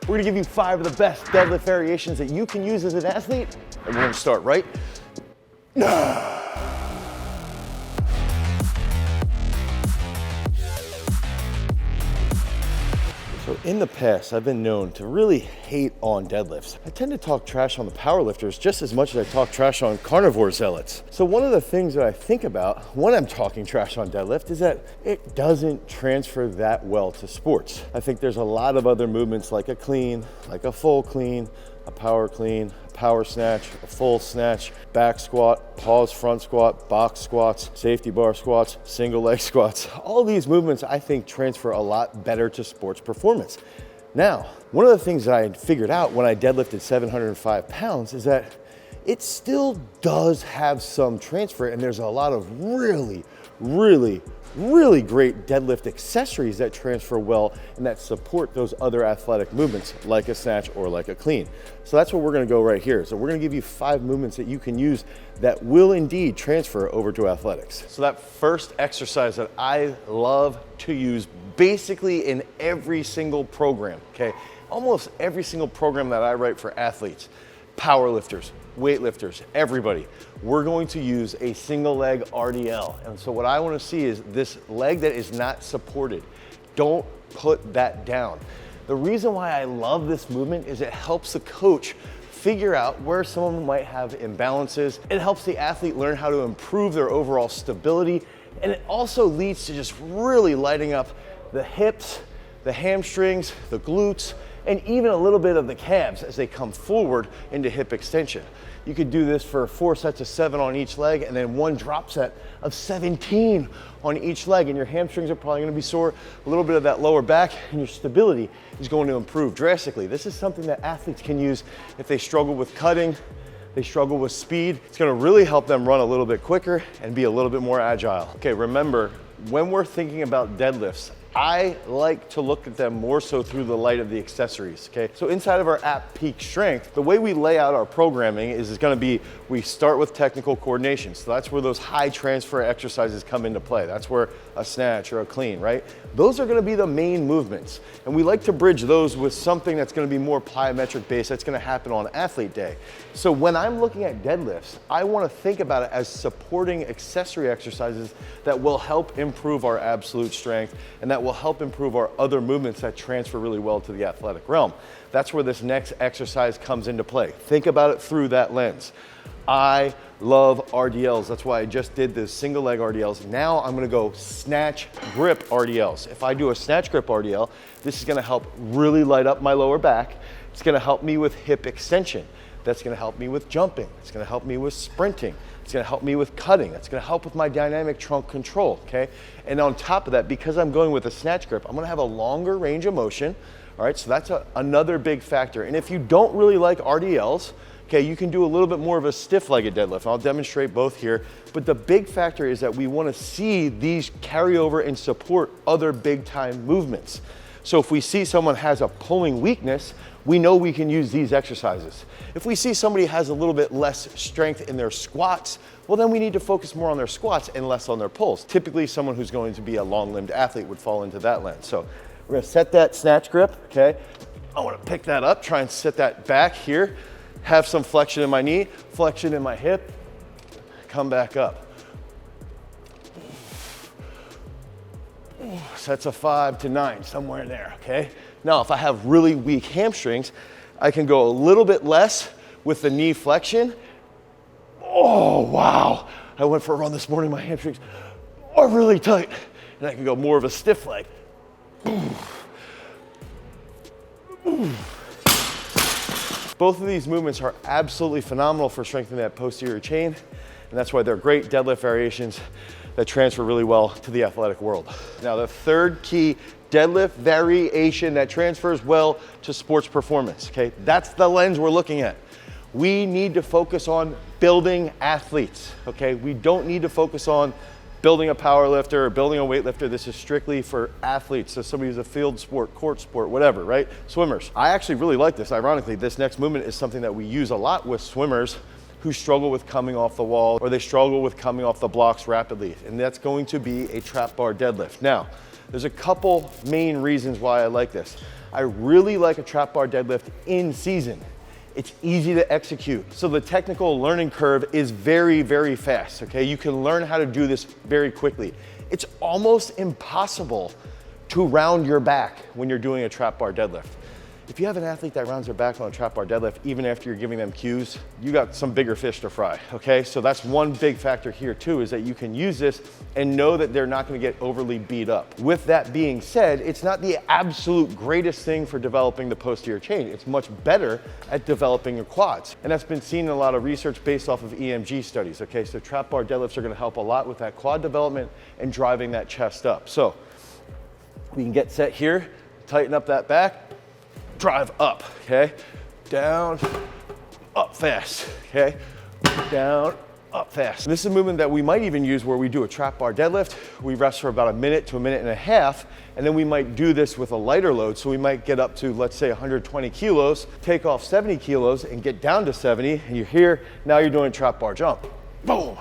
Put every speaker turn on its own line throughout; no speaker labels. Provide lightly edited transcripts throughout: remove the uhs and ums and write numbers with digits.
We're gonna give you 5 of the best deadlift variations that you can use as an athlete, and we're gonna start right now. So in the past, I've been known to really hate on deadlifts. I tend to talk trash on the powerlifters just as much as I talk trash on carnivore zealots. So one of the things that I think about when I'm talking trash on deadlift is that it doesn't transfer that well to sports. I think there's a lot of other movements like a clean, like a full clean, a power clean, power snatch, a full snatch, back squat, pause front squat, box squats, safety bar squats, single leg squats. All these movements I think transfer a lot better to sports performance. Now, one of the things that I had figured out when I deadlifted 705 pounds is that it still does have some transfer, and there's a lot of really great deadlift accessories that transfer well and that support those other athletic movements like a snatch or like a clean. So that's what we're gonna go right here. So we're gonna give you 5 movements that you can use that will indeed transfer over to athletics. So that first exercise that I love to use basically in every single program, okay? Almost every single program that I write for athletes, powerlifters, weightlifters, everybody, we're going to use a single leg RDL. And so what I want to see is this leg that is not supported. Don't put that down. The reason why I love this movement is it helps the coach figure out where someone might have imbalances. It helps the athlete learn how to improve their overall stability. And it also leads to just really lighting up the hips, the hamstrings, the glutes, and even a little bit of the calves as they come forward into hip extension. You could do this for 4 sets of 7 on each leg and then 1 drop set of 17 on each leg, and your hamstrings are probably gonna be sore, a little bit of that lower back, and your stability is going to improve drastically. This is something that athletes can use if they struggle with cutting, they struggle with speed. It's gonna really help them run a little bit quicker and be a little bit more agile. Okay, remember, when we're thinking about deadlifts, I like to look at them more so through the light of the accessories, okay? So inside of our app Peak Strength, the way we lay out our programming is gonna be, we start with technical coordination. So that's where those high transfer exercises come into play. That's where a snatch or a clean, right? Those are gonna be the main movements. And we like to bridge those with something that's gonna be more plyometric based, that's gonna happen on athlete day. So when I'm looking at deadlifts, I wanna think about it as supporting accessory exercises that will help improve our absolute strength and that will help improve our other movements that transfer really well to the athletic realm. That's where this next exercise comes into play. Think about it through that lens. I love RDLs. That's why I just did the single leg RDLs. Now I'm gonna go snatch grip RDLs. If I do a snatch grip RDL, this is gonna help really light up my lower back. It's gonna help me with hip extension. That's gonna help me with jumping. It's gonna help me with sprinting. It's gonna help me with cutting. It's gonna help with my dynamic trunk control, okay? And on top of that, because I'm going with a snatch grip, I'm gonna have a longer range of motion, all right? So that's another big factor. And if you don't really like RDLs, okay, you can do a little bit more of a stiff-legged deadlift. I'll demonstrate both here. But the big factor is that we wanna see these carry over and support other big-time movements. So if we see someone has a pulling weakness, we know we can use these exercises. If we see somebody has a little bit less strength in their squats, well then we need to focus more on their squats and less on their pulls. Typically someone who's going to be a long-limbed athlete would fall into that lens. So we're gonna set that snatch grip, okay? I wanna pick that up, try and set that back here, have some flexion in my knee, flexion in my hip, come back up. Sets of 5 to 9, somewhere in there, okay? Now, if I have really weak hamstrings, I can go a little bit less with the knee flexion. Oh, wow. I went for a run this morning, my hamstrings are really tight. And I can go more of a stiff leg. Both of these movements are absolutely phenomenal for strengthening that posterior chain, and that's why they're great deadlift variations that transfer really well to the athletic world. Now, the third key deadlift variation that transfers well to sports performance, okay? That's the lens we're looking at. We need to focus on building athletes, okay? We don't need to focus on building a power lifter or building a weightlifter. This is strictly for athletes. So somebody who's a field sport, court sport, whatever, right? Swimmers. I actually really like this. Ironically, this next movement is something that we use a lot with swimmers who struggle with coming off the wall or they struggle with coming off the blocks rapidly. And that's going to be a trap bar deadlift. Now, there's a couple main reasons why I like this. I really like a trap bar deadlift in season. It's easy to execute. So the technical learning curve is very, very fast, okay? You can learn how to do this very quickly. It's almost impossible to round your back when you're doing a trap bar deadlift. If you have an athlete that rounds their back on a trap bar deadlift, even after you're giving them cues, you got some bigger fish to fry, okay? So that's one big factor here too, is that you can use this and know that they're not gonna get overly beat up. With that being said, it's not the absolute greatest thing for developing the posterior chain. It's much better at developing your quads. And that's been seen in a lot of research based off of EMG studies, okay? So trap bar deadlifts are gonna help a lot with that quad development and driving that chest up. So we can get set here, tighten up that back, drive up, okay? Down, up fast, okay? Down, up fast. And this is a movement that we might even use where we do a trap bar deadlift. We rest for about a minute to a minute and a half, and then we might do this with a lighter load. So we might get up to, let's say, 120 kilos, take off 70 kilos and get down to 70, and you're here, now you're doing a trap bar jump. Boom.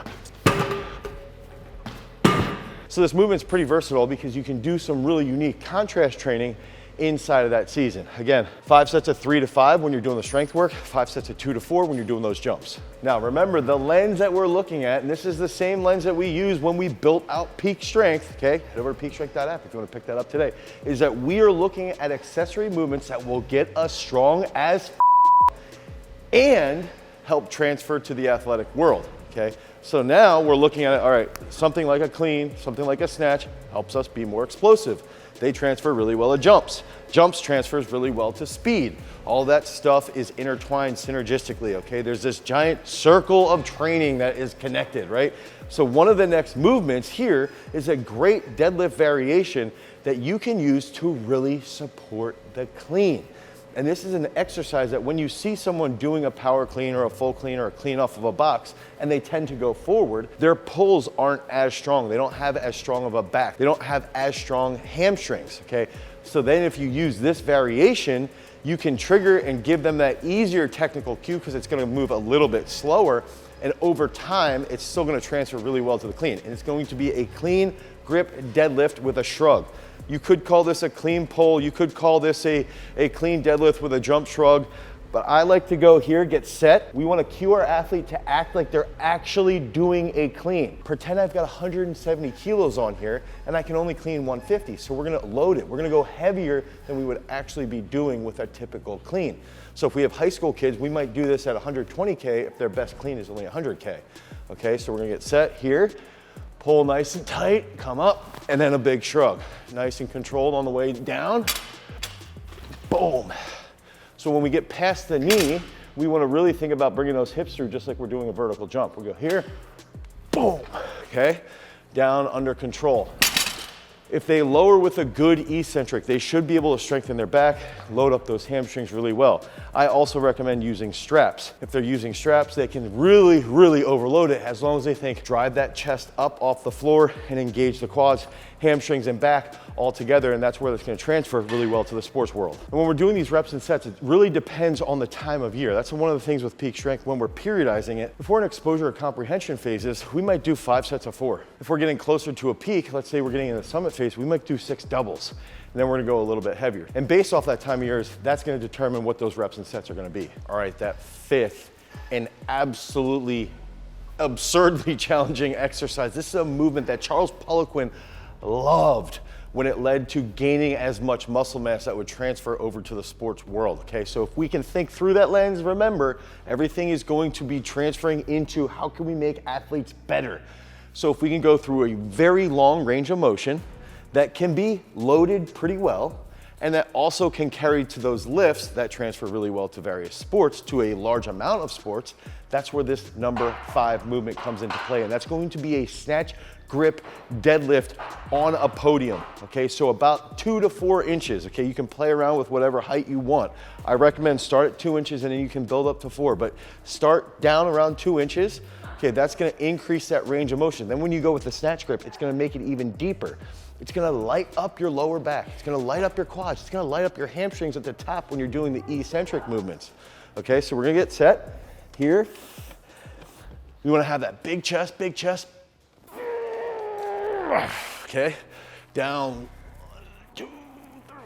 So this movement's pretty versatile because you can do some really unique contrast training inside of that season. Again, 5 sets of 3 to 5 when you're doing the strength work, 5 sets of 2 to 4 when you're doing those jumps. Now remember, the lens that we're looking at, and this is the same lens that we used when we built out Peak Strength, okay? Head over to peakstrength.app if you want to pick that up today, is that we are looking at accessory movements that will get us strong as and help transfer to the athletic world, okay? So now we're looking at it, all right, something like a clean, something like a snatch helps us be more explosive. They transfer really well to jumps. Jumps transfers really well to speed. All that stuff is intertwined synergistically, okay? There's this giant circle of training that is connected, right? So one of the next movements here is a great deadlift variation that you can use to really support the clean. And this is an exercise that when you see someone doing a power clean or a full clean or a clean off of a box and they tend to go forward, their pulls aren't as strong. They don't have as strong of a back. They don't have as strong hamstrings, okay? So then if you use this variation, you can trigger and give them that easier technical cue because it's gonna move a little bit slower. And over time, it's still gonna transfer really well to the clean. And it's going to be a clean grip deadlift with a shrug. You could call this a clean pull. You could call this a clean deadlift with a jump shrug. But I like to go here, get set. We want to cue our athlete to act like they're actually doing a clean. Pretend I've got 170 kilos on here and I can only clean 150. So we're going to load it. We're going to go heavier than we would actually be doing with a typical clean. So if we have high school kids, we might do this at 120K if their best clean is only 100K. Okay, so we're going to get set here. Pull nice and tight, come up, and then a big shrug. Nice and controlled on the way down. Boom. So when we get past the knee, we want to really think about bringing those hips through just like we're doing a vertical jump. We go here, boom, okay? Down under control. If they lower with a good eccentric, they should be able to strengthen their back, load up those hamstrings really well. I also recommend using straps. If they're using straps, they can really, really overload it as long as they think drive that chest up off the floor and engage the quads, hamstrings, and back all together, and that's where it's going to transfer really well to the sports world. And when we're doing these reps and sets, it really depends on the time of year. That's one of the things with Peak Strength when we're periodizing it. If we're in exposure or comprehension phases, we might do 5 sets of 4. If we're getting closer to a peak, let's say we're getting in the summit phase, we might do 6 doubles. And then we're gonna go a little bit heavier. And based off that time of year, that's gonna determine what those reps and sets are gonna be. All right, that fifth and absolutely absurdly challenging exercise. This is a movement that Charles Poliquin loved when it led to gaining as much muscle mass that would transfer over to the sports world, okay? So if we can think through that lens, remember, everything is going to be transferring into how can we make athletes better? So if we can go through a very long range of motion that can be loaded pretty well, and that also can carry to those lifts that transfer really well to various sports, to a large amount of sports, that's where this number 5 movement comes into play. And that's going to be a snatch grip deadlift on a podium, okay? So about 2 to 4 inches, okay? You can play around with whatever height you want. I recommend start at 2 inches and then you can build up to 4, but start down around 2 inches. Okay, that's gonna increase that range of motion. Then when you go with the snatch grip, it's gonna make it even deeper. It's gonna light up your lower back. It's gonna light up your quads. It's gonna light up your hamstrings at the top when you're doing the eccentric movements. Okay, so we're gonna get set here. We wanna have that big chest, big chest. Okay, down 1, 2, 3,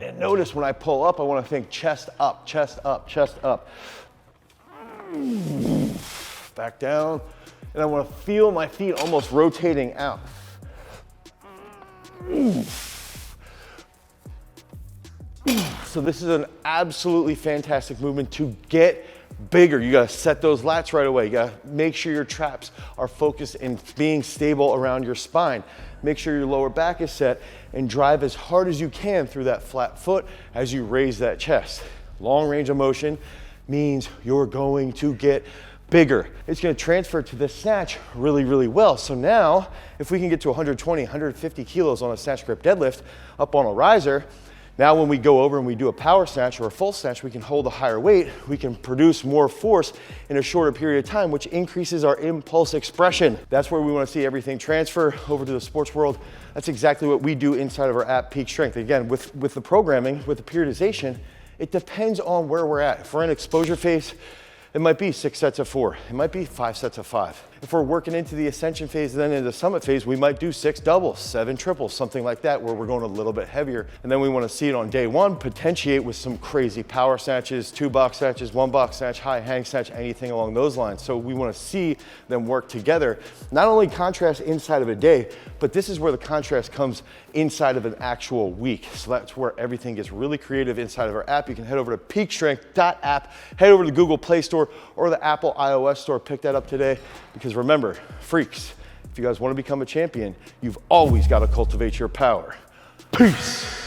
And notice when I pull up, I want to think chest up, chest up, chest up. Back down. And I want to feel my feet almost rotating out. So this is an absolutely fantastic movement to get bigger. You gotta set those lats right away. You gotta make sure your traps are focused and being stable around your spine. Make sure your lower back is set and drive as hard as you can through that flat foot as you raise that chest. Long range of motion means you're going to get bigger. It's gonna transfer to the snatch really, really well. So now, if we can get to 120, 150 kilos on a snatch grip deadlift up on a riser, now when we go over and we do a power snatch or a full snatch, we can hold a higher weight, we can produce more force in a shorter period of time, which increases our impulse expression. That's where we wanna see everything transfer over to the sports world. That's exactly what we do inside of our app, Peak Strength. Again, with the programming, with the periodization, it depends on where we're at. If we're in exposure phase, it might be 6 sets of 4. It might be 5 sets of 5. If we're working into the ascension phase and then into the summit phase, we might do 6 doubles, 7 triples, something like that, where we're going a little bit heavier. And then we want to see it on day 1, potentiate with some crazy power snatches, 2 box snatches, 1 box snatch, high hang snatch, anything along those lines. So we want to see them work together. Not only contrast inside of a day, but this is where the contrast comes inside of an actual week. So that's where everything gets really creative inside of our app. You can head over to peakstrength.app, head over to the Google Play Store or the Apple iOS Store, pick that up today. Because remember, freaks, if you guys want to become a champion, you've always got to cultivate your power. Peace.